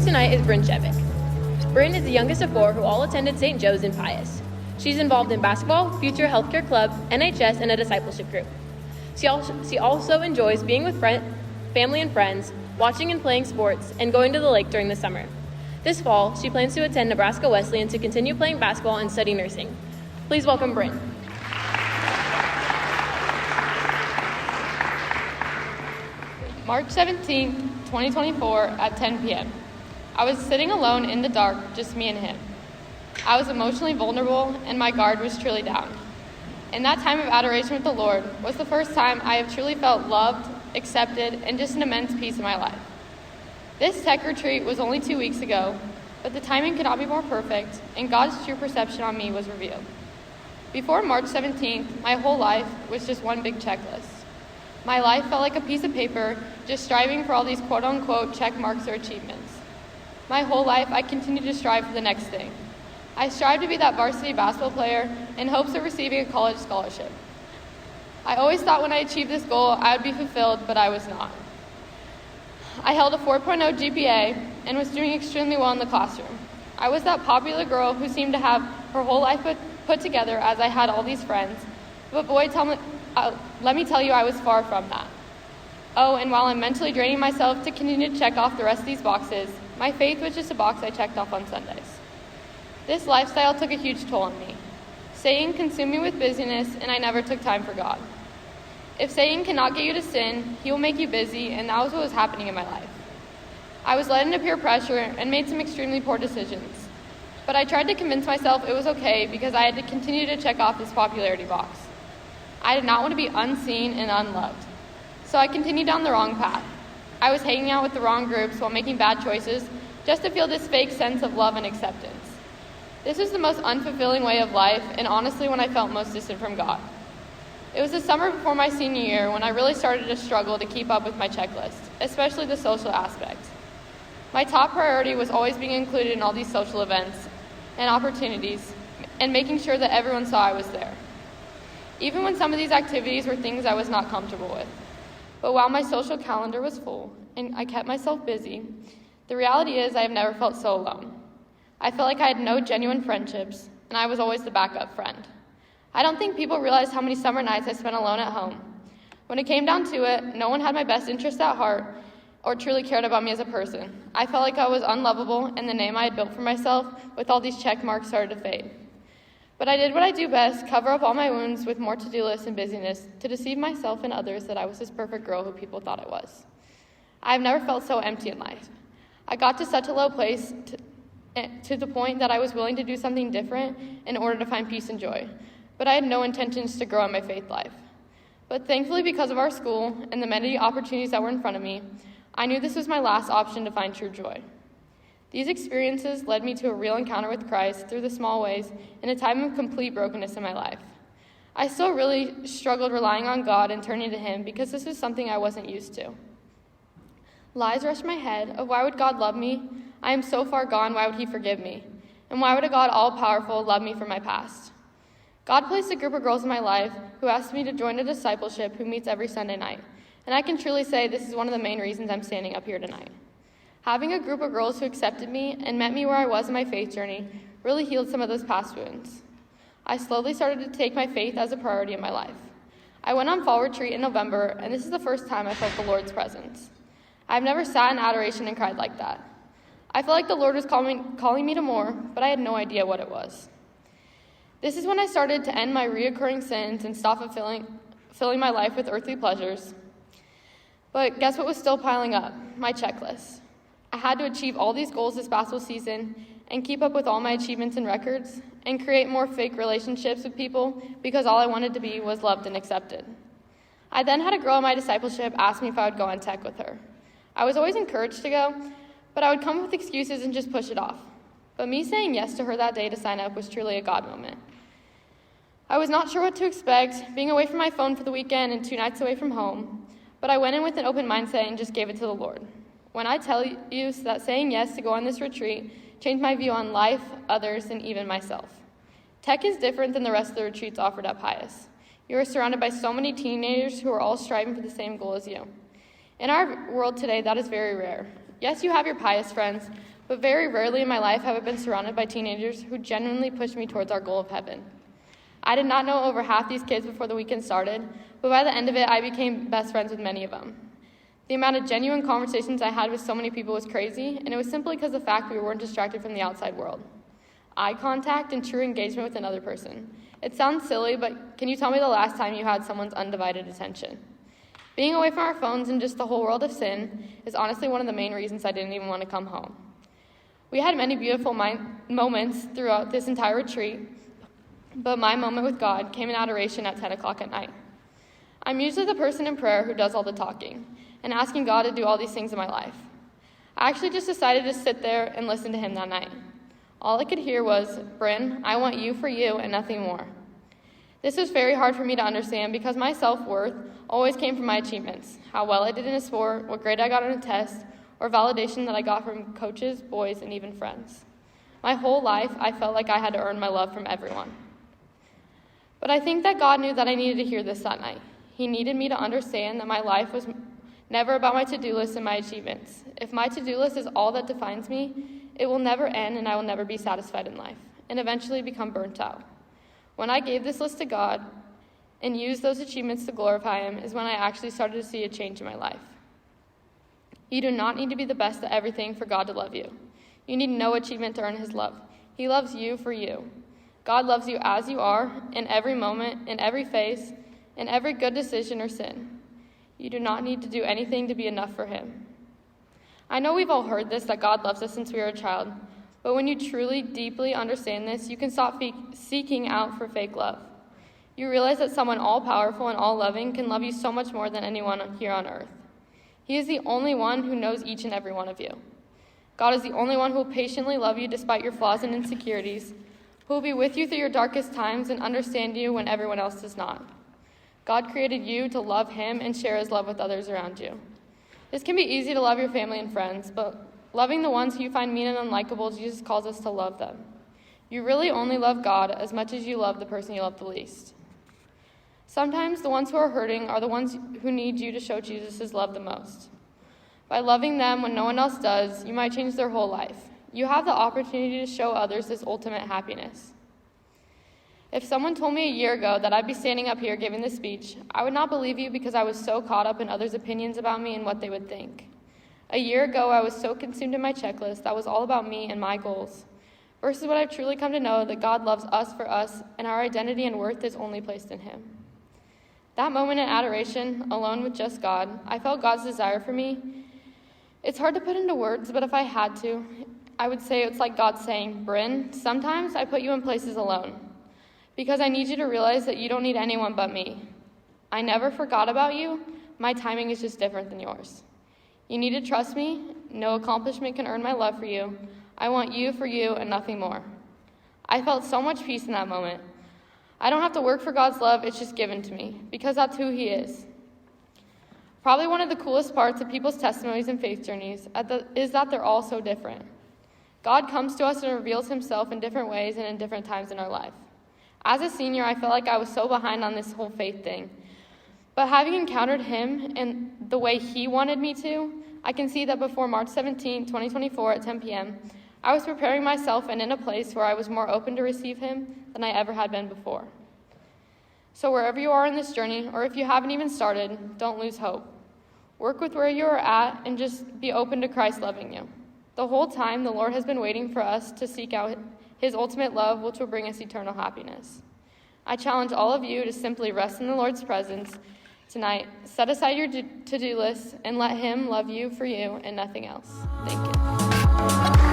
tonight is Brynn Sebek. Brynn is the youngest of four who all attended St. Joe's in Pius. She's involved in basketball, Future Healthcare Club, NHS, and a discipleship group. She also enjoys being with family and friends, watching and playing sports, and going to the lake during the summer. This fall, she plans to attend Nebraska Wesleyan to continue playing basketball and study nursing. Please welcome Brynn. March 17, 2024 at 10 p.m. I was sitting alone in the dark, just me and him. I was emotionally vulnerable and my guard was truly down. And that time of adoration with the Lord was the first time I have truly felt loved, accepted, and just an immense peace in my life. This tech retreat was only 2 weeks ago, but the timing could not be more perfect, and God's true perception on me was revealed. Before March 17th, my whole life was just one big checklist. My life felt like a piece of paper, just striving for all these quote-unquote check marks or achievements. My whole life, I continued to strive for the next thing. I strived to be that varsity basketball player in hopes of receiving a college scholarship. I always thought when I achieved this goal, I would be fulfilled, but I was not. I held a 4.0 GPA and was doing extremely well in the classroom. I was that popular girl who seemed to have her whole life put together as I had all these friends, but boy, let me tell you, I was far from that. Oh, and while I'm mentally draining myself to continue to check off the rest of these boxes, my faith was just a box I checked off on Sundays. This lifestyle took a huge toll on me. Satan consumed me with busyness, and I never took time for God. If Satan cannot get you to sin, he will make you busy, and that was what was happening in my life. I was led into peer pressure and made some extremely poor decisions. But I tried to convince myself it was okay because I had to continue to check off this popularity box. I did not want to be unseen and unloved. So I continued down the wrong path. I was hanging out with the wrong groups while making bad choices just to feel this fake sense of love and acceptance. This was the most unfulfilling way of life, and honestly when I felt most distant from God. It was the summer before my senior year when I really started to struggle to keep up with my checklist, especially the social aspect. My top priority was always being included in all these social events and opportunities, and making sure that everyone saw I was there. Even when some of these activities were things I was not comfortable with. But while my social calendar was full and I kept myself busy, the reality is I have never felt so alone. I felt like I had no genuine friendships, and I was always the backup friend. I don't think people realize how many summer nights I spent alone at home. When it came down to it, no one had my best interest at heart or truly cared about me as a person. I felt like I was unlovable, and the name I had built for myself with all these check marks started to fade. But I did what I do best, cover up all my wounds with more to-do lists and busyness to deceive myself and others that I was this perfect girl who people thought I was. I have never felt so empty in life. I got to such a low place to the point that I was willing to do something different in order to find peace and joy. But I had no intentions to grow in my faith life. But thankfully, because of our school and the many opportunities that were in front of me, I knew this was my last option to find true joy. These experiences led me to a real encounter with Christ through the small ways in a time of complete brokenness in my life. I still really struggled relying on God and turning to Him because this was something I wasn't used to. Lies rushed my head of why would God love me? I am so far gone, why would He forgive me? And why would a God all-powerful love me for my past? God placed a group of girls in my life who asked me to join a discipleship who meets every Sunday night. And I can truly say this is one of the main reasons I'm standing up here tonight. Having a group of girls who accepted me and met me where I was in my faith journey really healed some of those past wounds. I slowly started to take my faith as a priority in my life. I went on fall retreat in November, and this is the first time I felt the Lord's presence. I've never sat in adoration and cried like that. I felt like the Lord was calling me to more, but I had no idea what it was. This is when I started to end my reoccurring sins and stop filling my life with earthly pleasures. But guess what was still piling up? My checklist. I had to achieve all these goals this basketball season and keep up with all my achievements and records and create more fake relationships with people because all I wanted to be was loved and accepted. I then had a girl in my discipleship ask me if I would go on tech with her. I was always encouraged to go, but I would come with excuses and just push it off. But me saying yes to her that day to sign up was truly a God moment. I was not sure what to expect, being away from my phone for the weekend and 2 nights away from home, but I went in with an open mindset and just gave it to the Lord. When I tell you that saying yes to go on this retreat changed my view on life, others, and even myself. Tech is different than the rest of the retreats offered at Pius. You are surrounded by so many teenagers who are all striving for the same goal as you. In our world today, that is very rare. Yes, you have your Pius friends, but very rarely in my life have I been surrounded by teenagers who genuinely pushed me towards our goal of heaven. I did not know over half these kids before the weekend started, but by the end of it, I became best friends with many of them. The amount of genuine conversations I had with so many people was crazy, and it was simply because of the fact we weren't distracted from the outside world. Eye contact and true engagement with another person. It sounds silly, but can you tell me the last time you had someone's undivided attention? Being away from our phones and just the whole world of sin is honestly one of the main reasons I didn't even want to come home. We had many beautiful moments throughout this entire retreat, but my moment with God came in adoration at 10 o'clock at night. I'm usually the person in prayer who does all the talking and asking God to do all these things in my life. I actually just decided to sit there and listen to him that night. All I could hear was, "Brynn, I want you for you and nothing more." This was very hard for me to understand because my self-worth always came from my achievements, how well I did in a sport, what grade I got on a test, or validation that I got from coaches, boys, and even friends. My whole life, I felt like I had to earn my love from everyone. But I think that God knew that I needed to hear this that night. He needed me to understand that my life was never about my to-do list and my achievements. If my to-do list is all that defines me, it will never end and I will never be satisfied in life and eventually become burnt out. When I gave this list to God and used those achievements to glorify him is when I actually started to see a change in my life. You do not need to be the best at everything for God to love you. You need no achievement to earn his love. He loves you for you. God loves you as you are, in every moment, in every phase, in every good decision or sin. You do not need to do anything to be enough for him. I know we've all heard this, that God loves us since we were a child, but when you truly, deeply understand this, you can stop seeking out for fake love. You realize that someone all-powerful and all-loving can love you so much more than anyone here on earth. He is the only one who knows each and every one of you. God is the only one who will patiently love you despite your flaws and insecurities, who will be with you through your darkest times and understand you when everyone else does not. God created you to love him and share his love with others around you. This can be easy to love your family and friends, but loving the ones who you find mean and unlikable, Jesus calls us to love them. You really only love God as much as you love the person you love the least. Sometimes the ones who are hurting are the ones who need you to show Jesus' love the most. By loving them when no one else does, you might change their whole life. You have the opportunity to show others this ultimate happiness. If someone told me a year ago that I'd be standing up here giving this speech, I would not believe you because I was so caught up in others' opinions about me and what they would think. A year ago, I was so consumed in my checklist that was all about me and my goals, versus what I've truly come to know, that God loves us for us, and our identity and worth is only placed in him. That moment in adoration, alone with just God, I felt God's desire for me. It's hard to put into words, but if I had to, I would say it's like God saying, "Brynn, sometimes I put you in places alone, because I need you to realize that you don't need anyone but me. I never forgot about you. My timing is just different than yours. You need to trust me. No accomplishment can earn my love for you. I want you for you and nothing more." I felt so much peace in that moment. I don't have to work for God's love, it's just given to me, because that's who he is. Probably one of the coolest parts of people's testimonies and faith journeys is that they're all so different. God comes to us and reveals himself in different ways and in different times in our life. As a senior, I felt like I was so behind on this whole faith thing. But having encountered him and the way he wanted me to, I can see that before March 17, 2024 at 10 p.m., I was preparing myself and in a place where I was more open to receive him than I ever had been before. So wherever you are in this journey, or if you haven't even started, don't lose hope. Work with where you are at and just be open to Christ loving you. The whole time, the Lord has been waiting for us to seek out his ultimate love, which will bring us eternal happiness. I challenge all of you to simply rest in the Lord's presence tonight. Set aside your to-do list and let him love you for you and nothing else. Thank you.